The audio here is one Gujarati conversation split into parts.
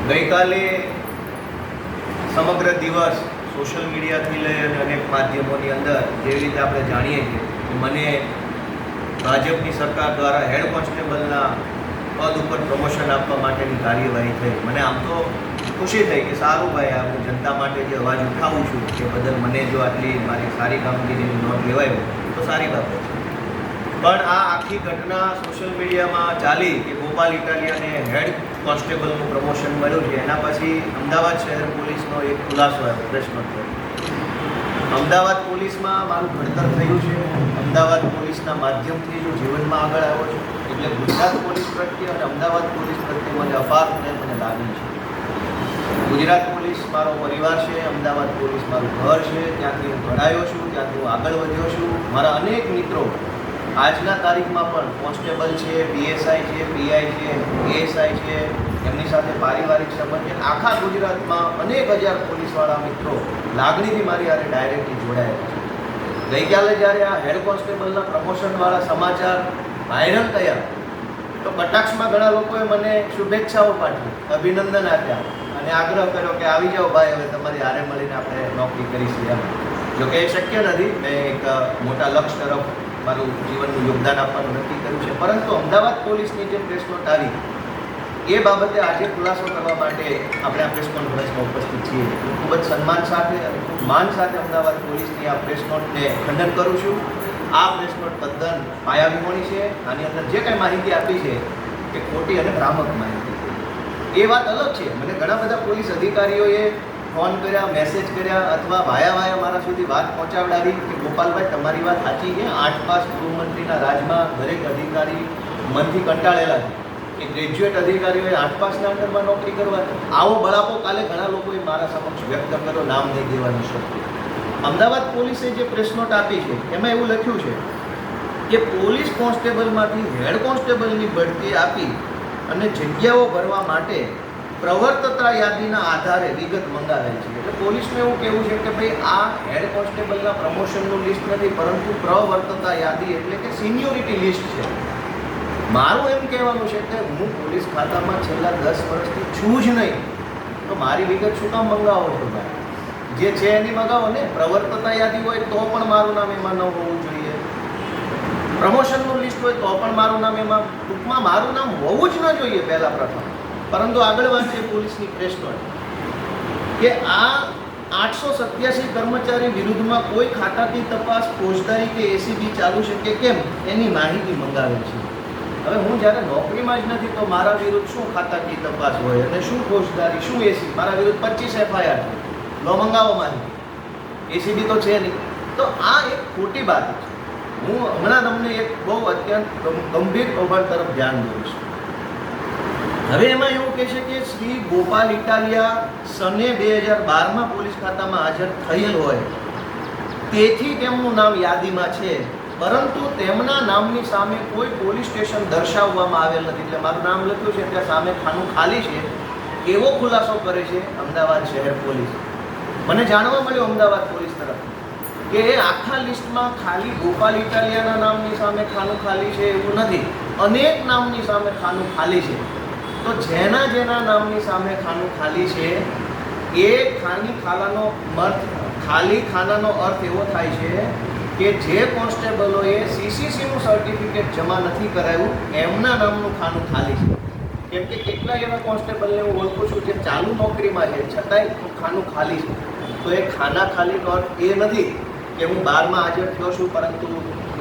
ગઈકાલે સમગ્ર દિવસ સોશિયલ મીડિયાથી લઈ અને અનેક માધ્યમોની અંદર જેવી રીતે આપણે જાણીએ છીએ કે મને ભાજપની સરકાર દ્વારા હેડ કોન્સ્ટેબલના પદ ઉપર પ્રમોશન આપવા માટેની કાર્યવાહી થઈ. મને આમ તો ખુશી થઈ કે સારું ભાઈ, આ હું જનતા માટે જે અવાજ ઉઠાવું છું કે બદલ મને જો આટલી મારી સારી કામગીરીની નોંધ લેવાય તો સારી બાબત છે. પણ આ આખી ઘટના સોશિયલ મીડિયામાં ચાલી કે ગોપાલ ઇટાલિયાને હેડ કોન્સ્ટેબલનું પ્રમોશન મળ્યું છે. એના પછી અમદાવાદ શહેર પોલીસનો એક ખુલાસો આવ્યો, પ્રેસ નોટ થયો. અમદાવાદ પોલીસમાં મારું ભણતર થયું છે, અમદાવાદ પોલીસના માધ્યમથી જો જીવનમાં આગળ આવ્યો છું, એટલે ગુજરાત પોલીસ પ્રત્યે અને અમદાવાદ પોલીસ પ્રત્યે મને અપાર મને લાગણી છે. ગુજરાત પોલીસ મારો પરિવાર છે, અમદાવાદ પોલીસ મારું ઘર છે, ત્યાંથી હું ભણાયો છું, ત્યાંથી હું આગળ વધ્યો છું. મારા અનેક મિત્રો આજના તારીખમાં પણ કોન્સ્ટેબલ છે, પીએસઆઈ છે, પીઆઈ છે, એએસઆઈ છે, એમની સાથે પારિવારિક સંબંધ છે. આખા ગુજરાતમાં અનેક હજાર પોલીસવાળા મિત્રો લાગણીથી મારી હારે ડાયરેક્ટલી જોડાયેલા છે. ગઈકાલે જ્યારે આ હેડ કોન્સ્ટેબલના પ્રમોશનવાળા સમાચાર વાયરલ થયા તો કટાક્ષમાં ઘણા લોકોએ મને શુભેચ્છાઓ પાઠવી, અભિનંદન આપ્યા અને આગ્રહ કર્યો કે આવી જાઓ ભાઈ, હવે તમારી હારે મળીને આપણે નોકરી કરીશું. એમ જોકે એ શક્ય નથી. મેં એક મોટા લક્ષ્ય તરફ મારું જીવનનું યોગદાન આપવાનું નક્કી કર્યું છે. પરંતુ અમદાવાદ પોલીસની જે પ્રેસ નોટ આવી એ બાબતે આજે ખુલાસો કરવા માટે આપણે આ પ્રેસ કોન્ફરન્સમાં ઉપસ્થિત છીએ. હું ખૂબ જ સન્માન સાથે અને ખૂબ માન સાથે અમદાવાદ પોલીસની આ પ્રેસ નોટને ખંડન કરું છું. આ પ્રેસ નોટ તદ્દન પાયાવિહોણી છે. આની અંદર જે કંઈ માહિતી આપી છે એ ખોટી અને ભ્રામક માહિતી છે. એ વાત અલગ છે. મને ઘણા બધા પોલીસ અધિકારીઓએ ફોન કર્યા, મેસેજ કર્યા અથવા વાયા મારા સુધી વાત પહોંચાડાવી કે ગોપાલભાઈ તમારી વાત સાચી છે, 8 પાસ ગૃહમંત્રીના રાજમાં દરેક અધિકારી મનથી કંટાળેલા છે કે ગ્રેજ્યુએટ અધિકારીઓએ 8 પાસના અંડરમાં નોકરી કરવા. આવો બળાપો કાલે ઘણા લોકોએ મારા સમક્ષ વ્યક્ત કર્યો, નામ નહીં દેવાની શક્તિ. અમદાવાદ પોલીસે જે પ્રેસ નોટ આપી છે એમાં એવું લખ્યું છે કે પોલીસ કોન્સ્ટેબલમાંથી હેડ કોન્સ્ટેબલની બઢતી આપી અને જગ્યાઓ ભરવા માટે પ્રવર્તતા યાદીના આધારે વિગત મંગાવેલ છે. એટલે પોલીસનું એવું કહેવું છે કે ભાઈ આ હેડ કોન્સ્ટેબલના પ્રમોશનનું લિસ્ટ નથી, પરંતુ પ્રવર્તતા યાદી એટલે કે સિનિયોરિટી લિસ્ટ છે. મારું એમ કહેવાનું છે કે હું પોલીસ ખાતામાં છેલ્લા 10 વર્ષથી છું જ નહીં, તો મારી વિગત શું કામ મંગાવો છો ભાઈ? જે છે એની મંગાવો ને. પ્રવર્તતા યાદી હોય તો પણ મારું નામ એમાં ન હોવું જોઈએ, પ્રમોશનનું લિસ્ટ હોય તો પણ મારું નામ એમાં, ટૂંકમાં મારું નામ હોવું જ ન જોઈએ પહેલાં પ્રથમ. પરંતુ આગળ વાત છે પોલીસની પ્રેસ નોટ કે આ 887 કર્મચારી વિરુદ્ધમાં કોઈ ખાતાકી તપાસ, ફોજદારી કે એસીબી ચાલુ છે કે કેમ એની માહિતી મંગાવે છે. હવે હું જ્યારે નોકરીમાં જ નથી તો મારા વિરુદ્ધ શું ખાતાકી તપાસ હોય અને શું ફોજદારી, શું એસીબી? મારા વિરુદ્ધ 25 FIR છે, લો મંગાવો માહિતી. એસીબી તો છે નહીં. તો આ એક ખોટી વાત છે. હું હમણાં તમને એક બહુ અત્યંત ગંભીર કૌભાંડ તરફ ધ્યાન દઉં છું. હવે એમાં એવું કહે છે કે શ્રી ગોપાલ ઇટાલિયા સને 2012માં પોલીસ ખાતામાં હાજર થયેલ હોય તેથી તેમનું નામ યાદીમાં છે, પરંતુ તેમના નામની સામે કોઈ પોલીસ સ્ટેશન દર્શાવવામાં આવેલ નથી. એટલે મારું નામ લખ્યું છે ત્યાં સામે ખાનું ખાલી છે એવો ખુલાસો કરે છે અમદાવાદ શહેર પોલીસ. મને જાણવા મળ્યું અમદાવાદ પોલીસ તરફ કે એ આખા લિસ્ટમાં ખાલી ગોપાલ ઇટાલિયાના નામની સામે ખાનું ખાલી છે એવું નથી, અનેક નામની સામે ખાનું ખાલી છે. તો જેના નામની સામે ખાનું ખાલી છે એ ખાલી ખાનાનો અર્થ એવો થાય છે કે જે કોન્સ્ટેબલોએ સીસીસીનું સર્ટિફિકેટ જમા નથી કરાવ્યું એમના નામનું ખાનું ખાલી છે. કેમ કે કેટલાય એવા કોન્સ્ટેબલને હું ઓળખું છું જે ચાલુ નોકરીમાં છે છતાંય ખાનું ખાલી છે. તો એ ખાના ખાલીનો અર્થ એ નથી કે હું 12માં હાજર થયો છું પરંતુ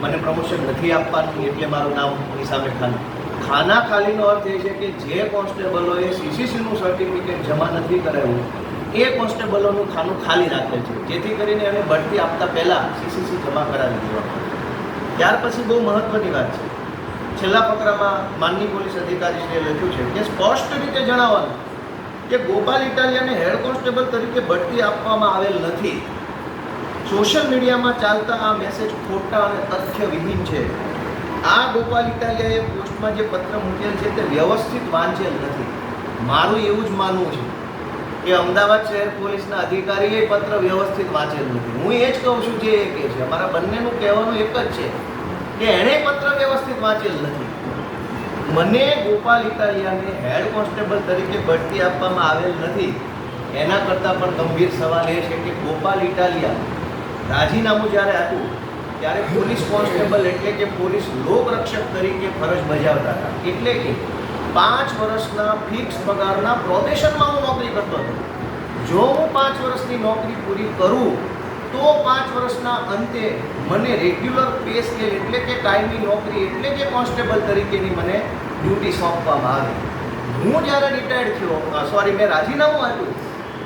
મને પ્રમોશન નથી આપવાનું એટલે મારું નામ એની સામે ખાલી. ખાના ખાલીનો અર્થ એ છે કે જે કોન્સ્ટેબલોએ સીસીસીનું સર્ટિફિકેટ જમા નથી કરાવ્યું એ કોન્સ્ટેબલોનું ખાનું ખાલી રાખેલ છે, જેથી કરીને એને બઢતી આપતા પહેલાં સીસીસી જમા કરાવી દેવા. ત્યાર પછી બહુ મહત્ત્વની વાત છે, છેલ્લા ફકરામાં માનનીય પોલીસ અધિકારીશ્રીએ લખ્યું છે કે સ્પષ્ટ રીતે જણાવવાનું કે ગોપાલ ઇટાલિયાને હેડ કોન્સ્ટેબલ તરીકે બઢતી આપવામાં આવેલ નથી. સોશિયલ મીડિયામાં ચાલતા આ મેસેજ ખોટા અને તથ્યવિહીન છે. આ ગોપાલ ઇટાલિયાએ પોસ્ટમાં જે પત્ર મૂકેલ છે તે વ્યવસ્થિત વાંચેલ નથી. મારું એવું જ માનવું છે કે અમદાવાદ શહેર પોલીસના અધિકારીએ પત્ર વ્યવસ્થિત વાંચેલ નથી. હું એ જ કહું છું જે એ કહે છે. અમારા બંનેનું કહેવાનું એક જ છે કે એણે પત્ર વ્યવસ્થિત વાંચેલ નથી. મને ગોપાલ ઇટાલિયાને હેડ કોન્સ્ટેબલ તરીકે બઢતી આપવામાં આવેલ નથી. એના કરતાં પણ ગંભીર સવાલ એ છે કે ગોપાલ ઇટાલિયા રાજીનામું જ્યારે આપ્યું ત્યારે પોલીસ કોન્સ્ટેબલ એટલે કે પોલીસ લોકરક્ષક તરીકે ફરજ બજાવતા હતા. એટલે કે 5 વર્ષના ફિક્સ પગારના પ્રોબેશનમાં હું નોકરી કરતો હતો. જો હું 5 વર્ષની નોકરી પૂરી કરું તો 5 વર્ષના અંતે મને રેગ્યુલર પે સ્કેલ એટલે કે કાયમી નોકરી એટલે કે કોન્સ્ટેબલ તરીકેની મને ડ્યુટી સોંપવામાં આવે. હું જ્યારે રિટાયર્ડ થયો મેં રાજીનામું આપ્યું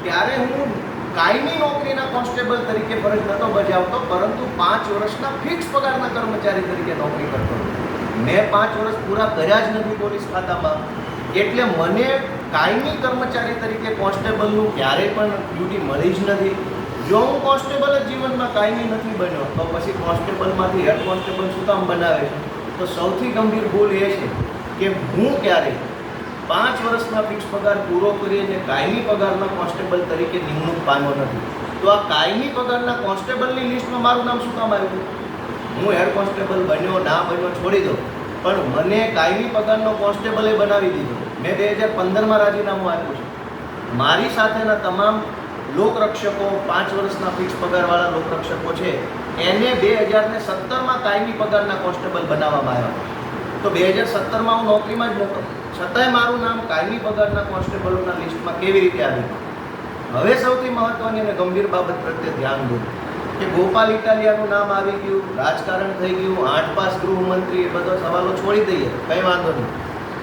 ત્યારે હું કાયમી નોકરીના કોન્સ્ટેબલ તરીકે ફરજ નહોતો બજાવતો, પરંતુ 5 વર્ષના ફિક્સ પગારના કર્મચારી તરીકે નોકરી કરતો હતો. મેં 5 વર્ષ પૂરા કર્યા જ નથી પોલીસ ખાતામાં, એટલે મને કાયમી કર્મચારી તરીકે કોન્સ્ટેબલનું ક્યારેય પણ ડ્યુટી મળી જ નથી. જો હું કોન્સ્ટેબલ જ જીવનમાં કાયમી નથી બન્યો તો પછી કોન્સ્ટેબલમાંથી હેડ કોન્સ્ટેબલ શું કામ બનાવે? તો સૌથી ગંભીર ભૂલ એ છે કે હું ક્યારેય 5 વર્ષના ફિક્સ પગાર પૂરો કરીને કાયમી પગારના કોન્સ્ટેબલ તરીકે નિમણૂક પામ્યો નથી. તો આ કાયમી પગારના કોન્સ્ટેબલની લિસ્ટમાં મારું નામ શું કામ આવ્યું? હું હેડ કોન્સ્ટેબલ બન્યો ના બન્યો છોડી દો, પણ મને કાયમી પગારનો કોન્સ્ટેબલે બનાવી દીધો. મેં 2015માં રાજીનામું આપ્યું છે. મારી સાથેના તમામ લોકરક્ષકો 5 વર્ષના ફિક્સ પગારવાળા લોકરક્ષકો છે એને 2017માં કાયમી પગારના કોન્સ્ટેબલ બનાવવામાં આવ્યા. તો 2017માં હું નોકરીમાં જ નહોતો, છતાંય મારું નામ કાયમી પગારના કોન્સ્ટેબલોના લિસ્ટમાં કેવી રીતે આવ્યું? હવે સૌથી મહત્ત્વની અને ગંભીર બાબત પ્રત્યે ધ્યાન દો કે ગોપાલ ઇટાલિયાનું નામ આવી ગયું, રાજકારણ થઈ ગયું, 8 પાસ ગૃહમંત્રી, એ બધા સવાલો છોડી દઈએ, કંઈ વાંધો નહીં.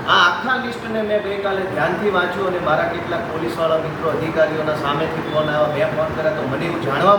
આ આખા લિસ્ટને મેં ગઈકાલે ધ્યાનથી વાંચ્યું અને મારા કેટલાક પોલીસવાળા મિત્રો અધિકારીઓના સામેથી ફોન આવ્યા, મેં ફોન કર્યા તો મને એવું જાણવા